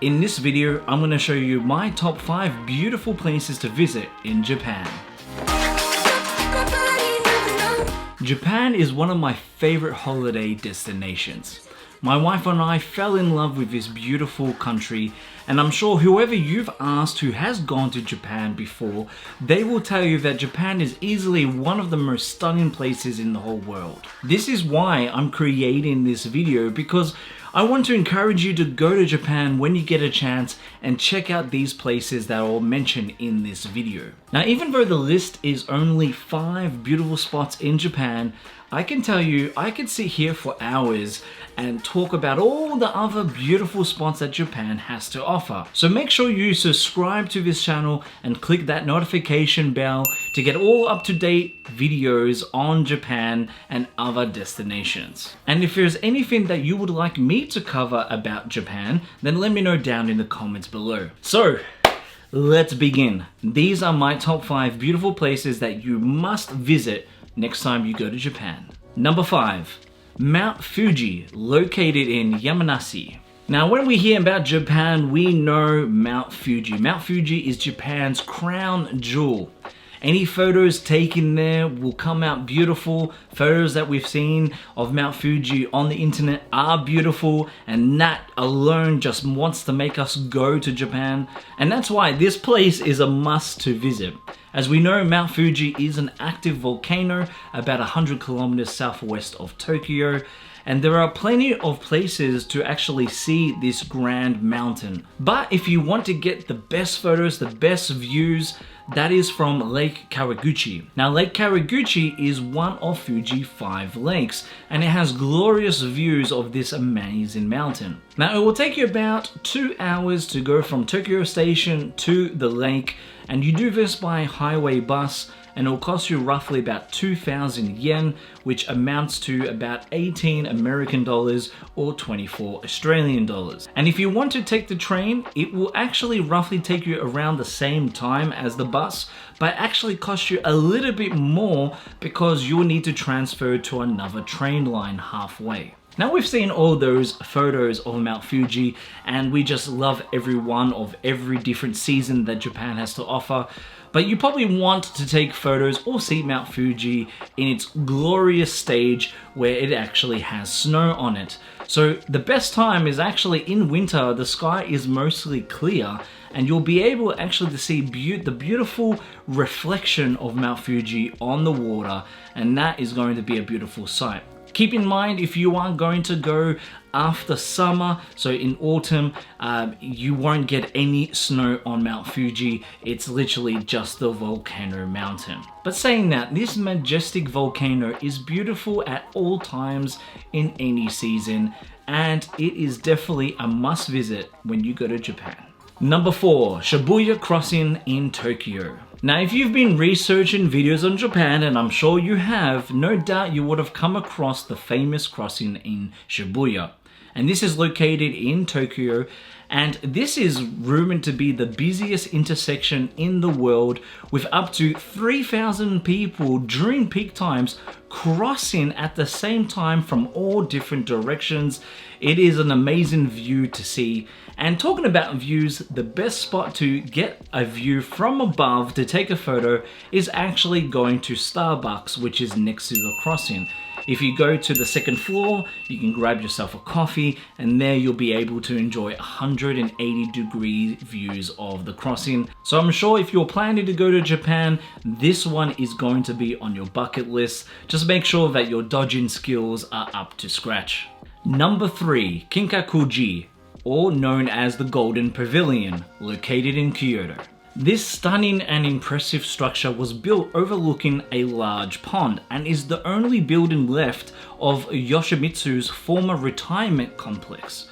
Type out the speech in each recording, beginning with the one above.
In this video, I'm going to show you my top 5 beautiful places to visit in Japan. Japan is one of my favorite holiday destinations. My wife and I fell in love with this beautiful country, and I'm sure whoever you've asked who has gone to Japan before, they will tell you that Japan is easily one of the most stunning places in the whole world. This is why I'm creating this video, because I want to encourage you to go to Japan when you get a chance and check out these places that I'll mention in this video. Now, even though the list is only 5 beautiful spots in Japan, I can tell you I could sit here for hours and talk about all the other beautiful spots that Japan has to offer. So make sure you subscribe to this channel and click that notification bell to get all up-to-date videos on Japan and other destinations. And if there's anything that you would like me to cover about Japan, then let me know down in the comments below. So, let's begin. These are my top 5 beautiful places that you must visit next time you go to Japan. Number 5. Mount Fuji, located in Yamanashi. Now, when we hear about Japan, we know Mount Fuji. Mount Fuji is Japan's crown jewel. Any photos taken there will come out beautiful. Photos that we've seen of Mount Fuji on the internet are beautiful, and that alone just wants to make us go to Japan. And that's why this place is a must to visit. As we know, Mount Fuji is an active volcano about 100 kilometers southwest of Tokyo, and there are plenty of places to actually see this grand mountain. But if you want to get the best photos, the best views, that is from Lake Kawaguchi. Now, Lake Kawaguchi is one of Fuji's 5 lakes, and it has glorious views of this amazing mountain. Now, it will take you about 2 hours to go from Tokyo Station to the lake, and you do this by highway bus, and it will cost you roughly about 2,000 yen, which amounts to about 18 American dollars or 24 Australian dollars. And if you want to take the train, it will actually roughly take you around the same time as the bus, but actually cost you a little bit more because you'll need to transfer to another train line halfway. Now, we've seen all those photos of Mount Fuji, and we just love every one of every different season that Japan has to offer. But you probably want to take photos or see Mount Fuji in its glorious stage where it actually has snow on it. So the best time is actually in winter. The sky is mostly clear, and you'll be able actually to see the beautiful reflection of Mount Fuji on the water, and that is going to be a beautiful sight. Keep in mind, if you are going to go after summer, so in autumn, you won't get any snow on Mount Fuji. It's literally just the volcano mountain. But saying that, this majestic volcano is beautiful at all times in any season, and it is definitely a must visit when you go to Japan. Number 4, Shibuya Crossing in Tokyo. Now, if you've been researching videos on Japan, and I'm sure you have, no doubt you would have come across the famous crossing in Shibuya. And this is located in Tokyo, and this is rumored to be the busiest intersection in the world, with up to 3,000 people during peak times crossing at the same time from all different directions. It is an amazing view to see. And talking about views, the best spot to get a view from above to take a photo is actually going to Starbucks, which is next to the crossing. If you go to the 2nd floor, you can grab yourself a coffee, and there you'll be able to enjoy 180-degree views of the crossing. So I'm sure if you're planning to go to Japan, this one is going to be on your bucket list. Just make sure that your dodging skills are up to scratch. Number 3, Kinkakuji, or known as the Golden Pavilion, located in Kyoto. This stunning and impressive structure was built overlooking a large pond, and is the only building left of Yoshimitsu's former retirement complex.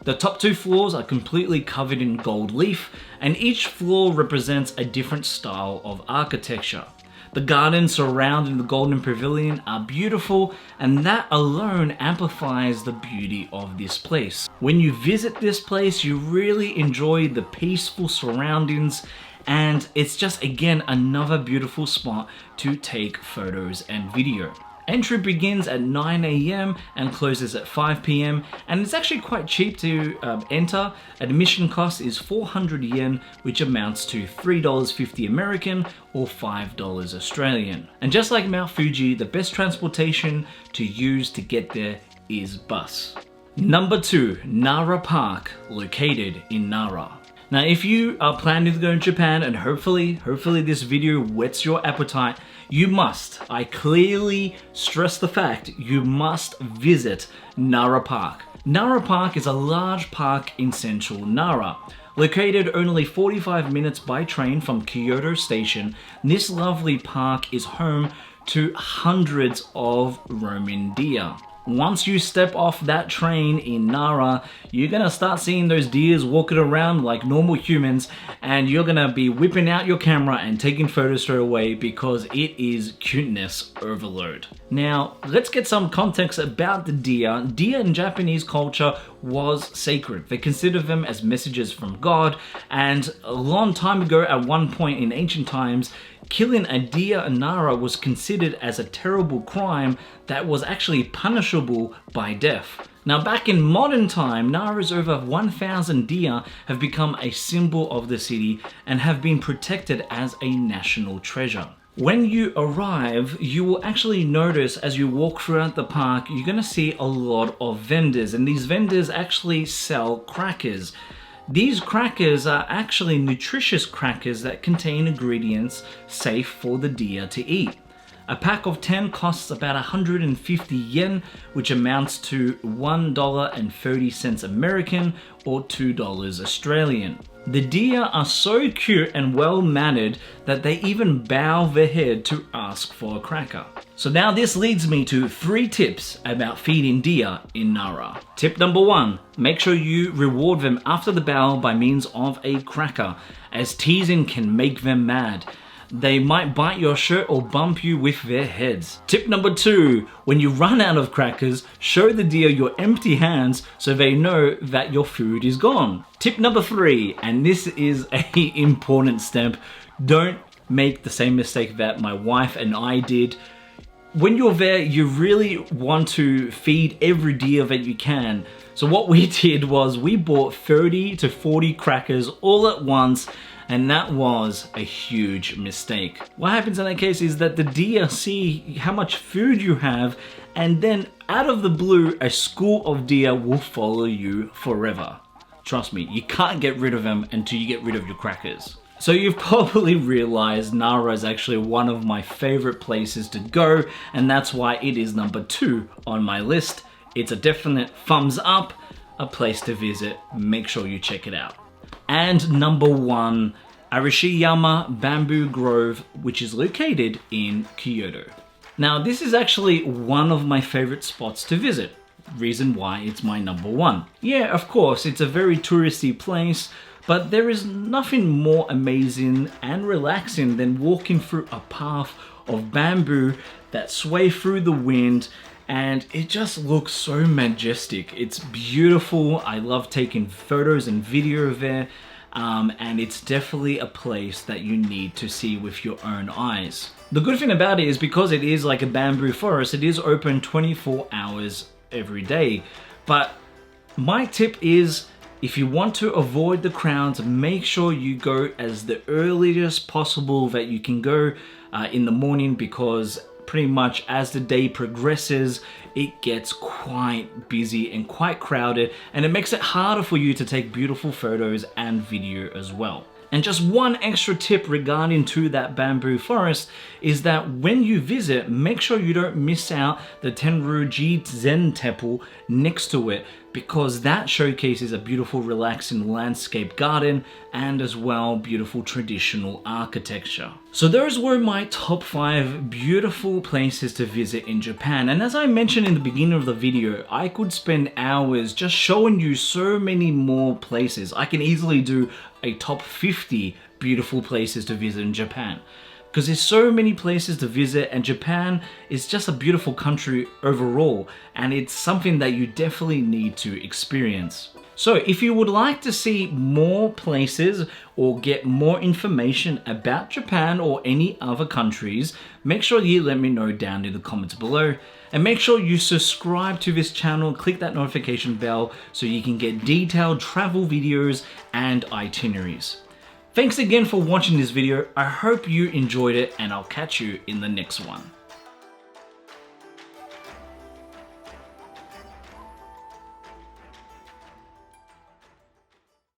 The top 2 floors are completely covered in gold leaf, and each floor represents a different style of architecture. The gardens surrounding the Golden Pavilion are beautiful, and that alone amplifies the beauty of this place. When you visit this place, you really enjoy the peaceful surroundings, and it's just, again, another beautiful spot to take photos and video. Entry begins at 9 AM and closes at 5 PM, and it's actually quite cheap to enter. Admission cost is 400 yen, which amounts to $3.50 American or $5 Australian. And just like Mount Fuji, the best transportation to use to get there is bus. Number 2, Nara Park, located in Nara. Now, if you are planning to go to Japan, and hopefully this video whets your appetite, you must, I clearly stress the fact, you must visit Nara Park. Nara Park is a large park in central Nara. Located only 45 minutes by train from Kyoto Station, this lovely park is home to hundreds of roaming deer. Once you step off that train in Nara, you're gonna start seeing those deers walking around like normal humans, and you're gonna be whipping out your camera and taking photos straight away because it is cuteness overload. Now, let's get some context about the deer. Deer in Japanese culture was sacred. They considered them as messages from God, and a long time ago, at one point in ancient times, killing a deer in Nara was considered as a terrible crime that was actually punishable by death. Now, back in modern time, Nara's over 1,000 deer have become a symbol of the city and have been protected as a national treasure. When you arrive, you will actually notice as you walk throughout the park, you're gonna see a lot of vendors, and these vendors actually sell crackers. These crackers are actually nutritious crackers that contain ingredients safe for the deer to eat. A pack of 10 costs about 150 yen, which amounts to $1.30 American or $2 Australian. The deer are so cute and well mannered that they even bow their head to ask for a cracker. So now this leads me to 3 tips about feeding deer in Nara. Tip number 1, make sure you reward them after the bow by means of a cracker, as teasing can make them mad. They might bite your shirt or bump you with their heads. Tip number 2, when you run out of crackers, show the deer your empty hands so they know that your food is gone. Tip number 3, and this is an important step, don't make the same mistake that my wife and I did. When you're there, you really want to feed every deer that you can. So what we did was we bought 30 to 40 crackers all at once, and that was a huge mistake. What happens in that case is that the deer see how much food you have, and then out of the blue, a school of deer will follow you forever. Trust me, you can't get rid of them until you get rid of your crackers. So you've probably realized Nara is actually one of my favorite places to go, and that's why it is number 2 on my list. It's a definite thumbs up, a place to visit. Make sure you check it out. And number 1, Arishiyama Bamboo Grove, which is located in Kyoto. Now, this is actually one of my favorite spots to visit. Reason why it's my number 1. Yeah, of course, it's a very touristy place, but there is nothing more amazing and relaxing than walking through a path of bamboo that sway through the wind, and it just looks so majestic. It's beautiful. I love taking photos and video there, and it's definitely a place that you need to see with your own eyes. The good thing about it is because it is like a bamboo forest, it is open 24 hours every day. But my tip is, if you want to avoid the crowds, make sure you go as the earliest possible that you can go in the morning, because pretty much as the day progresses, it gets quite busy and quite crowded, and it makes it harder for you to take beautiful photos and video as well. And just one extra tip regarding to that bamboo forest is that when you visit, make sure you don't miss out the Tenryuji Zen Temple next to it, because that showcases a beautiful relaxing landscape garden and as well beautiful traditional architecture. So those were my top 5 beautiful places to visit in Japan, and as I mentioned in the beginning of the video, I could spend hours just showing you so many more places. I can easily do a top 50 beautiful places to visit in Japan. because there's so many places to visit, and Japan is just a beautiful country overall, and it's something that you definitely need to experience. So if you would like to see more places or get more information about Japan or any other countries, make sure you let me know down in the comments below. And make sure you subscribe to this channel, click that notification bell so you can get detailed travel videos and itineraries. Thanks again for watching this video. I hope you enjoyed it, and I'll catch you in the next one.